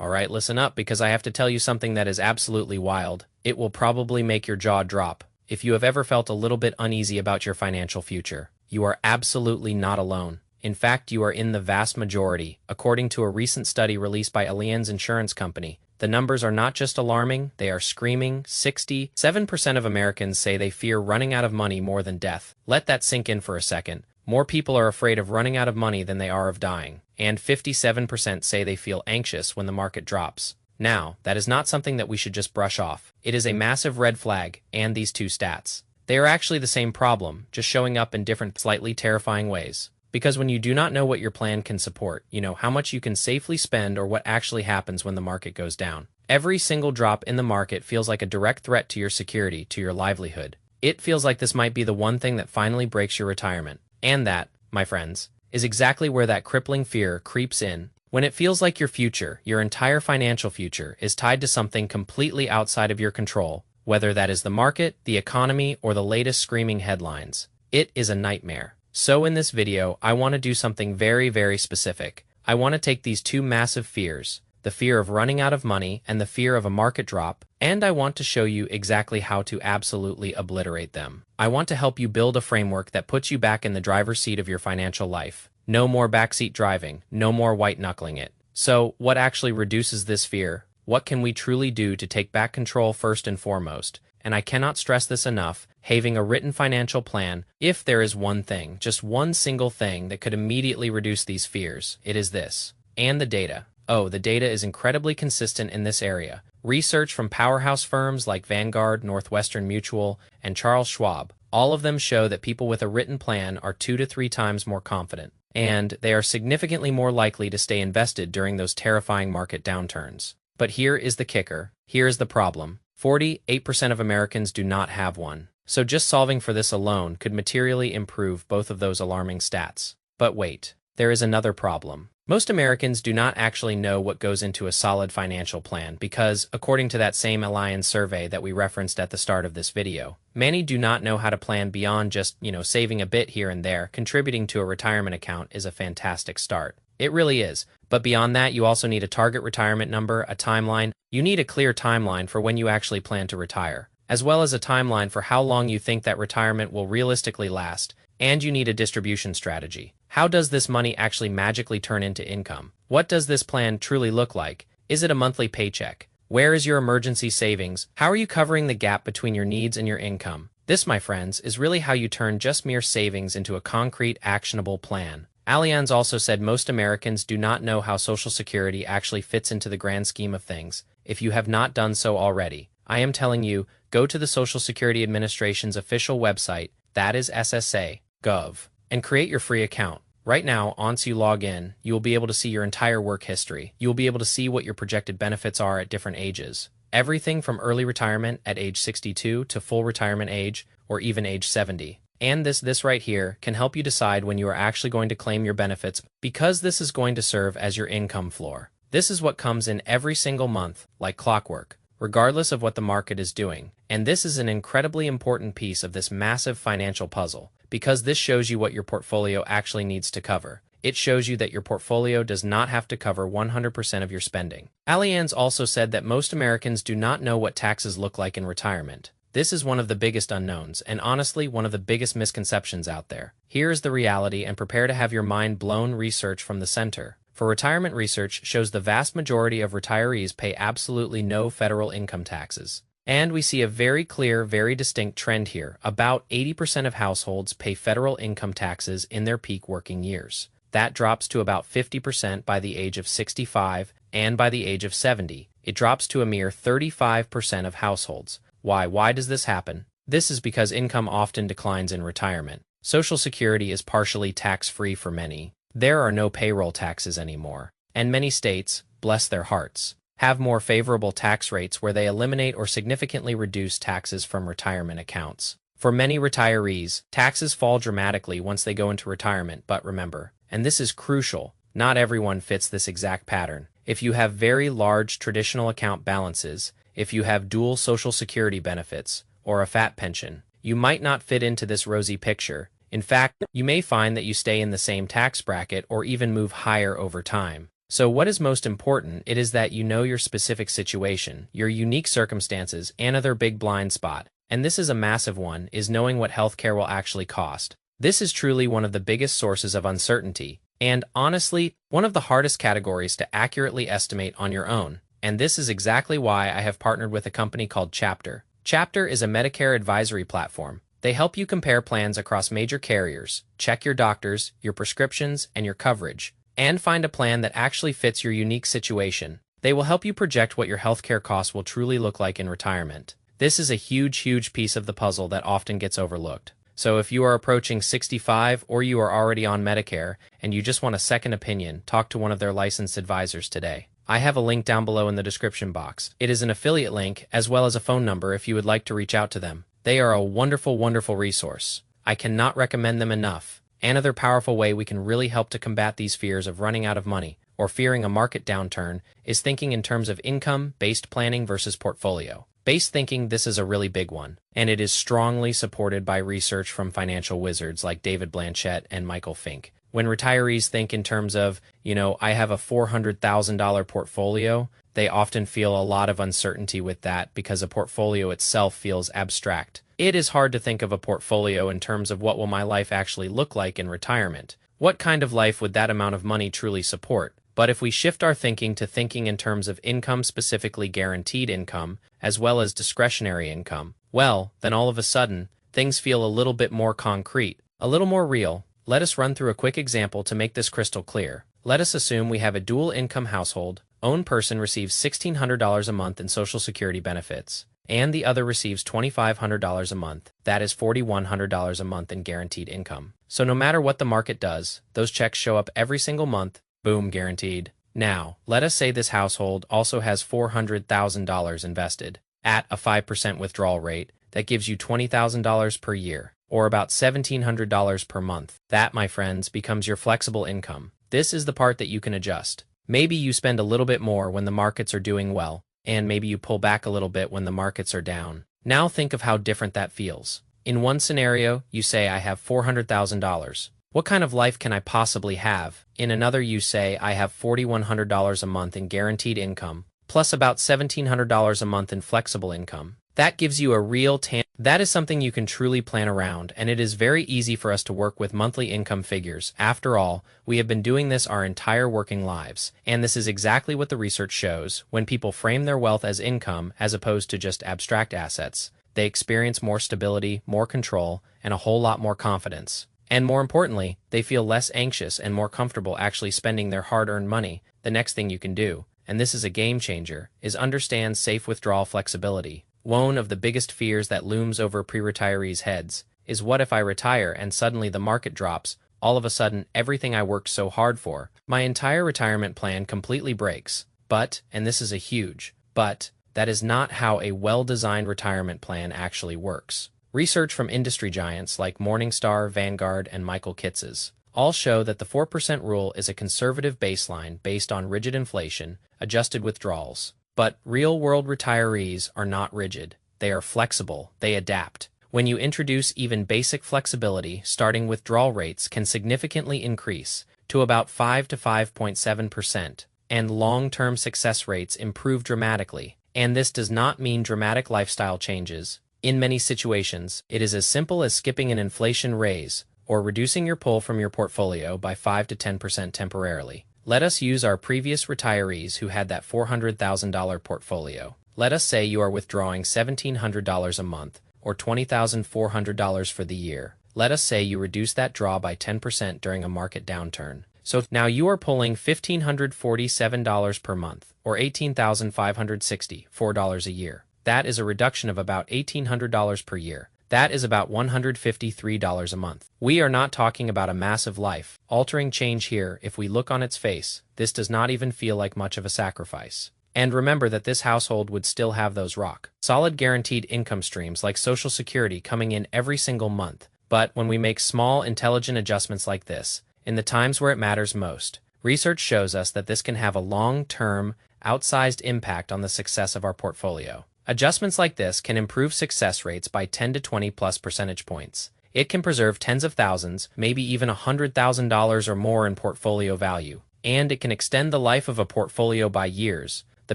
Alright, listen up because I have to tell you something that is absolutely wild. It will probably make your jaw drop. If you have ever felt a little bit uneasy about your financial future, you are absolutely not alone. In fact, you are in the vast majority, according to a recent study released by Allianz Insurance Company. The numbers are not just alarming, they are screaming. 67% of Americans say they fear running out of money more than death. Let that sink in for a second. More people are afraid of running out of money than they are of dying. And 57% say they feel anxious when the market drops. Now, that is not something that we should just brush off. It is a massive red flag, and these two stats. They are actually the same problem, just showing up in different, slightly terrifying ways. Because when you do not know what your plan can support, you know how much you can safely spend or what actually happens when the market goes down. Every single drop in the market feels like a direct threat to your security, to your livelihood. It feels like this might be the one thing that finally breaks your retirement. And that, my friends, is exactly where that crippling fear creeps in. When it feels like your future, your entire financial future, is tied to something completely outside of your control, whether that is the market, the economy, or the latest screaming headlines. It is a nightmare. So in this video, I want to do something very, very specific. I want to take these two massive fears, the fear of running out of money and the fear of a market drop, and I want to show you exactly how to absolutely obliterate them. I want to help you build a framework that puts you back in the driver's seat of your financial life. No more backseat driving, no more white-knuckling it. So, what actually reduces this fear? What can we truly do to take back control first and foremost? And I cannot stress this enough, having a written financial plan, if there is one thing, just one single thing that could immediately reduce these fears, it is this. And the data. Oh, the data is incredibly consistent in this area. Research from powerhouse firms like Vanguard, Northwestern Mutual, and Charles Schwab, all of them show that people with a written plan are 2 to 3 times more confident, and they are significantly more likely to stay invested during those terrifying market downturns. But here is the kicker. Here is the problem. 48% of Americans do not have one. So just solving for this alone could materially improve both of those alarming stats. But wait, there is another problem. Most Americans do not actually know what goes into a solid financial plan because, according to that same Allianz survey that we referenced at the start of this video, many do not know how to plan beyond just, saving a bit here and there. Contributing to a retirement account is a fantastic start. It really is. But beyond that, you also need a target retirement number, a timeline. You need a clear timeline for when you actually plan to retire, as well as a timeline for how long you think that retirement will realistically last, and you need a distribution strategy. How does this money actually magically turn into income? What does this plan truly look like? Is it a monthly paycheck? Where is your emergency savings? How are you covering the gap between your needs and your income? This, my friends, is really how you turn just mere savings into a concrete, actionable plan. Allianz also said most Americans do not know how Social Security actually fits into the grand scheme of things. If you have not done so already, I am telling you, go to the Social Security Administration's official website, that is SSA.gov, and create your free account. Right now, once you log in, you will be able to see your entire work history. You will be able to see what your projected benefits are at different ages. Everything from early retirement at age 62 to full retirement age, or even age 70. And this right here can help you decide when you are actually going to claim your benefits, because this is going to serve as your income floor. This is what comes in every single month, like clockwork, regardless of what the market is doing. And this is an incredibly important piece of this massive financial puzzle, because this shows you what your portfolio actually needs to cover. It shows you that your portfolio does not have to cover 100% of your spending. Allianz also said that most Americans do not know what taxes look like in retirement. This is one of the biggest unknowns, and honestly, one of the biggest misconceptions out there. Here is the reality, and prepare to have your mind blown. Research from the Center for Retirement Research shows the vast majority of retirees pay absolutely no federal income taxes. And we see a very clear, very distinct trend here. About 80% of households pay federal income taxes in their peak working years. That drops to about 50% by the age of 65, and by the age of 70, it drops to a mere 35% of households. Why does this happen? This is because income often declines in retirement. Social Security is partially tax-free for many. There are no payroll taxes anymore. And many states, bless their hearts, have more favorable tax rates where they eliminate or significantly reduce taxes from retirement accounts. For many retirees, taxes fall dramatically once they go into retirement, but remember, and this is crucial, not everyone fits this exact pattern. If you have very large traditional account balances, if you have dual Social Security benefits, or a fat pension, you might not fit into this rosy picture. In fact, you may find that you stay in the same tax bracket or even move higher over time. So what is most important? It is that you know your specific situation, your unique circumstances, and other big blind spot. And this is a massive one, is knowing what healthcare will actually cost. This is truly one of the biggest sources of uncertainty, and honestly, one of the hardest categories to accurately estimate on your own. And this is exactly why I have partnered with a company called Chapter. Chapter is a Medicare advisory platform. They help you compare plans across major carriers, check your doctors, your prescriptions, and your coverage, and find a plan that actually fits your unique situation. They will help you project what your healthcare costs will truly look like in retirement. This is a huge piece of the puzzle that often gets overlooked. So if you are approaching 65 or you are already on Medicare and you just want a second opinion, talk to one of their licensed advisors today. I have a link down below in the description box. It is an affiliate link as well as a phone number if you would like to reach out to them. They are a wonderful resource. I cannot recommend them enough. Another powerful way we can really help to combat these fears of running out of money or fearing a market downturn is thinking in terms of income-based planning versus portfolio-based thinking. This is a really big one, and it is strongly supported by research from financial wizards like David Blanchett and Michael Fink. When retirees think in terms of, I have a $400,000 portfolio, they often feel a lot of uncertainty with that because a portfolio itself feels abstract. It is hard to think of a portfolio in terms of what will my life actually look like in retirement. What kind of life would that amount of money truly support? But if we shift our thinking to thinking in terms of income, specifically guaranteed income, as well as discretionary income, well, then all of a sudden, things feel a little bit more concrete, a little more real. Let us run through a quick example to make this crystal clear. Let us assume we have a dual income household. One person receives $1,600 a month in Social Security benefits, and the other receives $2,500 a month. That is $4,100 a month in guaranteed income. So no matter what the market does, those checks show up every single month. Boom, guaranteed. Now, let us say this household also has $400,000 invested at a 5% withdrawal rate. That gives you $20,000 per year, or about $1,700 per month. That, my friends, becomes your flexible income. This is the part that you can adjust. Maybe you spend a little bit more when the markets are doing well, and maybe you pull back a little bit when the markets are down. Now think of how different that feels. In one scenario, you say, I have $400,000. What kind of life can I possibly have? In another, you say, I have $4,100 a month in guaranteed income, plus about $1,700 a month in flexible income. That gives you a real That is something you can truly plan around, and it is very easy for us to work with monthly income figures. After all, we have been doing this our entire working lives, and this is exactly what the research shows. When people frame their wealth as income as opposed to just abstract assets, they experience more stability, more control, and a whole lot more confidence. And more importantly, they feel less anxious and more comfortable actually spending their hard-earned money. The next thing you can do, and this is a game changer, is understand safe withdrawal flexibility. One of the biggest fears that looms over pre-retirees' heads is, what if I retire and suddenly the market drops? All of a sudden, everything I worked so hard for, my entire retirement plan, completely breaks. But, and this is a huge but, that is not how a well-designed retirement plan actually works. Research from industry giants like Morningstar, Vanguard, and Michael Kitz's all show that the 4% rule is a conservative baseline based on rigid inflation, adjusted withdrawals. But real-world retirees are not rigid. They are flexible. They adapt. When you introduce even basic flexibility, starting withdrawal rates can significantly increase to about 5 to 5.7%, and long-term success rates improve dramatically. And this does not mean dramatic lifestyle changes. In many situations, it is as simple as skipping an inflation raise or reducing your pull from your portfolio by 5 to 10% temporarily. Let us use our previous retirees who had that $400,000 portfolio. Let us say you are withdrawing $1,700 a month or $20,400 for the year. Let us say you reduce that draw by 10% during a market downturn. So now you are pulling $1,547 per month or $18,564 a year. That is a reduction of about $1,800 per year. That is about $153 a month. We are not talking about a massive life-altering change here. If we look on its face, this does not even feel like much of a sacrifice. And remember that this household would still have those rock-solid guaranteed income streams like Social Security coming in every single month. But when we make small, intelligent adjustments like this, in the times where it matters most, research shows us that this can have a long-term, outsized impact on the success of our portfolio. Adjustments like this can improve success rates by 10 to 20 plus percentage points. It can preserve tens of thousands, maybe even $100,000 or more in portfolio value. and it can extend the life of a portfolio by years. The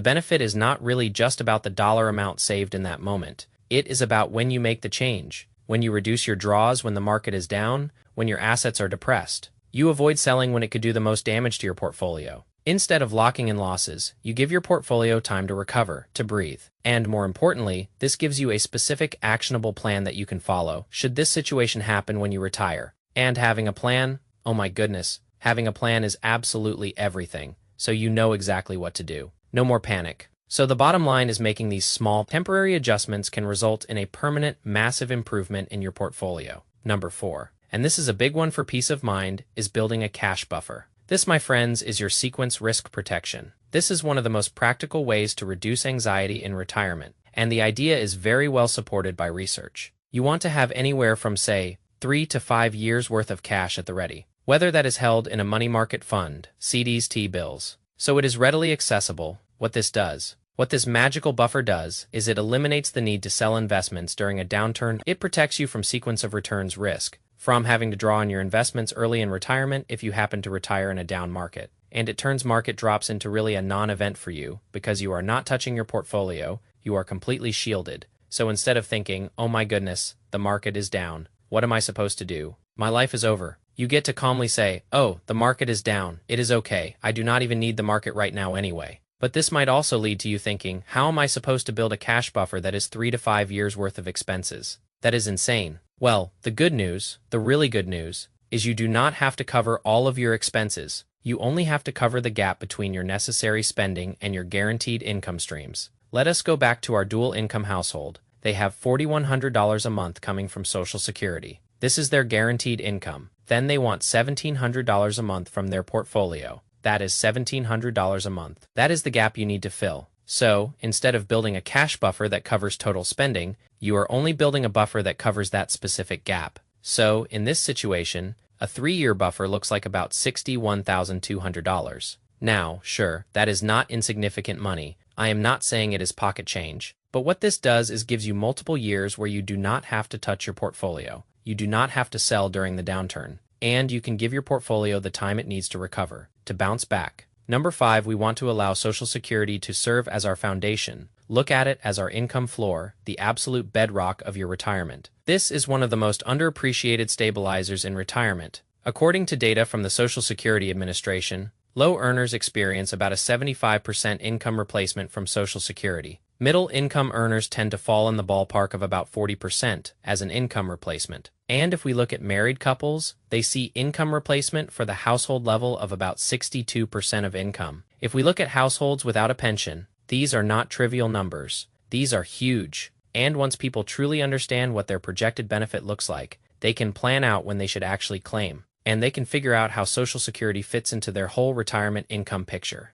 benefit is not really just about the dollar amount saved in that moment. It is about when you make the change, when you reduce your draws when the market is down, when your assets are depressed. You avoid selling when it could do the most damage to your portfolio. Instead of locking in losses, you give your portfolio time to recover, to breathe. And more importantly, this gives you a specific, actionable plan that you can follow should this situation happen when you retire. And having a plan, oh my goodness, having a plan is absolutely everything, so you know exactly what to do. No more panic. So the bottom line is making these small, temporary adjustments can result in a permanent, massive improvement in your portfolio. Number 4, and this is a big one for peace of mind, is building a cash buffer. This, my friends, is your sequence risk protection. This is one of the most practical ways to reduce anxiety in retirement, and the idea is very well supported by research. You want to have anywhere from, say, 3 to 5 years worth of cash at the ready, whether that is held in a money market fund, CDs, T-bills. So it is readily accessible. What this magical buffer does, is it eliminates the need to sell investments during a downturn. It protects you from sequence of returns risk, from having to draw on your investments early in retirement if you happen to retire in a down market. And it turns market drops into really a non-event for you, because you are not touching your portfolio, you are completely shielded. So instead of thinking, oh my goodness, the market is down, what am I supposed to do? My life is over. You get to calmly say, oh, the market is down, it is okay, I do not even need the market right now anyway. But this might also lead to you thinking, how am I supposed to build a cash buffer that is 3 to 5 years worth of expenses? That is insane. Well, the good news, the really good news, is you do not have to cover all of your expenses. You only have to cover the gap between your necessary spending and your guaranteed income streams. Let us go back to our dual income household. They have $4,100 a month coming from Social Security. This is their guaranteed income. Then they want $1,700 a month from their portfolio. That is $1,700 a month. That is the gap you need to fill. So, instead of building a cash buffer that covers total spending, you are only building a buffer that covers that specific gap. So, in this situation, a 3-year buffer looks like about $61,200. Now, sure, that is not insignificant money. I am not saying it is pocket change. But what this does is gives you multiple years where you do not have to touch your portfolio. You do not have to sell during the downturn. And you can give your portfolio the time it needs to recover, to bounce back. Number 5, we want to allow Social Security to serve as our foundation. Look at it as our income floor, the absolute bedrock of your retirement. This is one of the most underappreciated stabilizers in retirement. According to data from the Social Security Administration, low earners experience about a 75% income replacement from Social Security. Middle-income earners tend to fall in the ballpark of about 40% as an income replacement. And if we look at married couples, they see income replacement for the household level of about 62% of income. If we look at households without a pension, these are not trivial numbers. These are huge. And once people truly understand what their projected benefit looks like, they can plan out when they should actually claim. And they can figure out how Social Security fits into their whole retirement income picture.